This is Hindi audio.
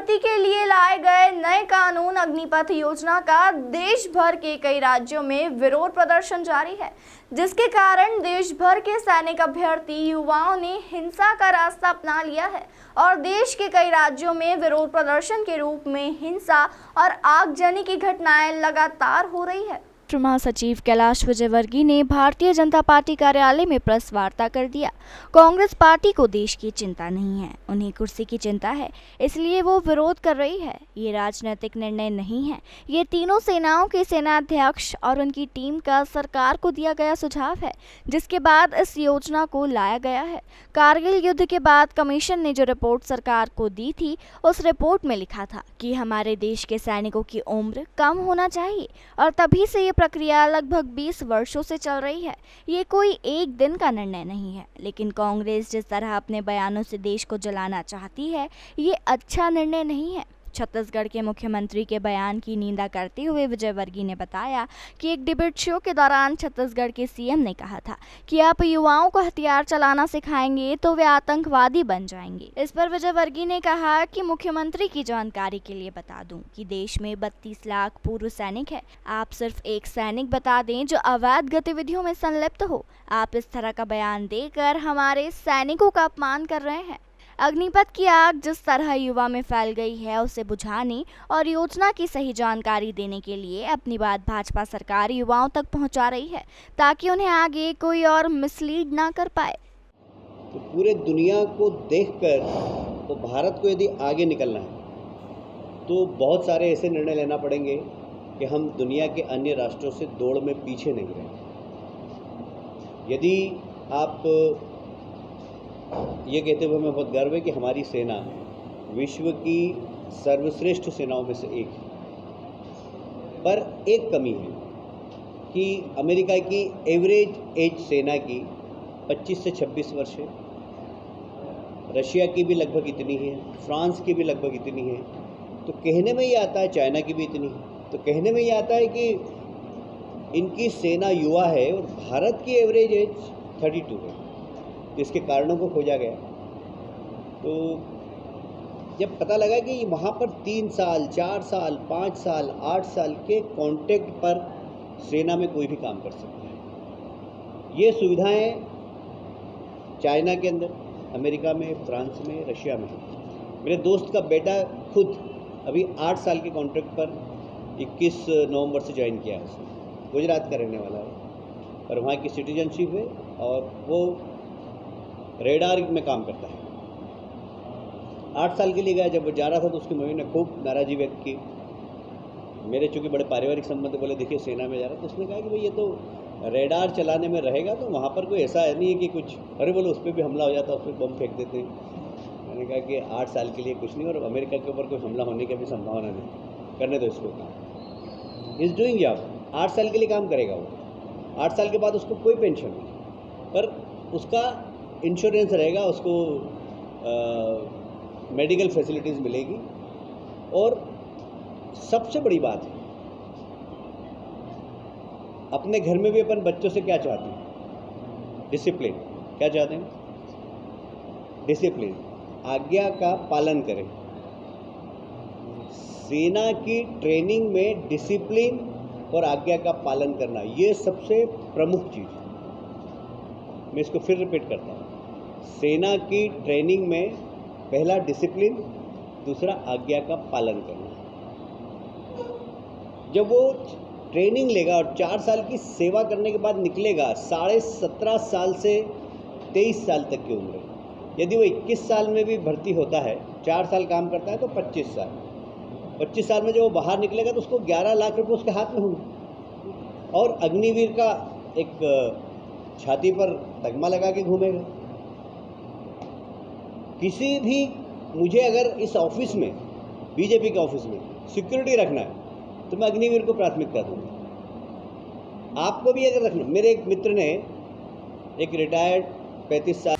भर्ती के लिए लाए गए नए कानून अग्निपथ योजना का देश भर के कई राज्यों में विरोध प्रदर्शन जारी है, जिसके कारण देश भर के सैनिक अभ्यर्थी युवाओं ने हिंसा का रास्ता अपना लिया है और देश के कई राज्यों में विरोध प्रदर्शन के रूप में हिंसा और आगजनी की घटनाएं लगातार हो रही है। महासचिव कैलाश विजयवर्गीय ने भारतीय जनता पार्टी कार्यालय में प्रेस वार्ता कर दिया। कांग्रेस पार्टी को देश की चिंता नहीं है, उन्हें कुर्सी की चिंता है, इसलिए वो विरोध कर रही है। ये राजनीतिक निर्णय नहीं है, ये तीनों सेनाओं के सेनाध्यक्ष और उनकी टीम का सरकार को दिया गया सुझाव है, जिसके बाद इस योजना को लाया गया है। कारगिल युद्ध के बाद कमीशन ने जो रिपोर्ट सरकार को दी थी, उस रिपोर्ट में लिखा था कि हमारे देश के सैनिकों की उम्र कम होना चाहिए और तभी से ये प्रक्रिया लगभग 20 वर्षों से चल रही है। ये कोई एक दिन का निर्णय नहीं है, लेकिन कांग्रेस जिस तरह अपने बयानों से देश को जलाना चाहती है, ये अच्छा निर्णय नहीं है। छत्तीसगढ़ के मुख्यमंत्री के बयान की निंदा करते हुए विजयवर्गीय ने बताया कि एक डिबेट शो के दौरान छत्तीसगढ़ के सीएम ने कहा था कि आप युवाओं को हथियार चलाना सिखाएंगे तो वे आतंकवादी बन जाएंगे। इस पर विजयवर्गीय ने कहा कि मुख्यमंत्री की जानकारी के लिए बता दूं कि देश में 32 लाख पूर्व सैनिक है। आप सिर्फ एक सैनिक बता दें जो अवैध गतिविधियों में संलिप्त हो। आप इस तरह का बयान देकर हमारे सैनिकों का अपमान कर रहे हैं। अग्निपथ की आग जिस तरह युवा में फैल गई है, उसे बुझाने और योजना की सही जानकारी देने के लिए अपनी बात भाजपा सरकार युवाओं तक पहुंचा रही है, ताकि उन्हें आगे कोई और मिसलीड ना कर पाए। तो पूरे दुनिया को देखकर तो भारत को यदि आगे निकलना है तो बहुत सारे ऐसे निर्णय लेना पड़ेंगे कि हम दुनिया के अन्य राष्ट्रों से दौड़ में पीछे नहीं रहें। यदि आप ये कहते हुए हमें बहुत गर्व है कि हमारी सेना विश्व की सर्वश्रेष्ठ सेनाओं में से एक है, पर एक कमी है कि अमेरिका की एवरेज एज सेना की 25 से 26 वर्ष है, रशिया की भी लगभग इतनी है, फ्रांस की भी लगभग इतनी है। तो कहने में ये आता है, चाइना की भी इतनी है, तो कहने में ये आता है कि इनकी सेना युवा है और भारत की एवरेज एज 32 है। इसके कारणों को खोजा गया तो जब पता लगा कि वहाँ पर 3 साल, 4 साल, 5 साल, 8 साल के कॉन्ट्रैक्ट पर सेना में कोई भी काम कर सकता है। ये सुविधाएं चाइना के अंदर, अमेरिका में, फ्रांस में, रशिया में। मेरे दोस्त का बेटा खुद अभी 8 साल के कॉन्ट्रैक्ट पर 21 नवंबर से ज्वाइन किया है। उसने गुजरात का रहने वाला है और वहाँ की सिटीजनशिप है और वो रेडार में काम करता है। 8 साल के लिए गया। जब वो जा रहा था तो उसकी मम्मी ने खूब नाराज़गी व्यक्त की। मेरे चूँकि बड़े पारिवारिक संबंध, बोले देखिए सेना में जा रहा, तो उसने कहा कि भाई ये तो रेडार चलाने में रहेगा, तो वहाँ पर कोई ऐसा नहीं है कि कुछ, अरे बोलो उस पर भी हमला हो जाता, उस पर बम फेंक देते हैं। मैंने कहा कि 8 साल के लिए कुछ नहीं, और अमेरिका के ऊपर कोई हमला होने की भी संभावना नहीं, करने दो इसको काम। Is doing job. 8 साल के लिए काम करेगा वो। 8 साल के बाद उसको कोई पेंशन नहीं, पर उसका इंश्योरेंस रहेगा, उसको मेडिकल फैसिलिटीज़ मिलेगी। और सबसे बड़ी बात है, अपने घर में भी अपन बच्चों से क्या चाहते हैं? डिसिप्लिन। क्या चाहते हैं? डिसिप्लिन, आज्ञा का पालन करें। सेना की ट्रेनिंग में डिसिप्लिन और आज्ञा का पालन करना, ये सबसे प्रमुख चीज़ है। मैं इसको फिर रिपीट करता हूँ। सेना की ट्रेनिंग में पहला डिसिप्लिन, दूसरा आज्ञा का पालन करना। जब वो ट्रेनिंग लेगा और 4 साल की सेवा करने के बाद निकलेगा, 17.5 साल से 23 साल तक की उम्र है। यदि वो 21 साल में भी भर्ती होता है, 4 साल काम करता है, तो 25 साल। 25 साल में जब वो बाहर निकलेगा तो उसको 11 लाख रुपये उसके हाथ में होंगे और अग्निवीर का एक छाती पर तगमा लगा के घूमेगा। किसी भी, मुझे अगर इस ऑफिस में, बीजेपी के ऑफिस में सिक्योरिटी रखना है तो मैं अग्निवीर को प्राथमिकता दूंगा। आपको भी अगर रखना, मेरे एक मित्र ने, एक रिटायर्ड 35 साल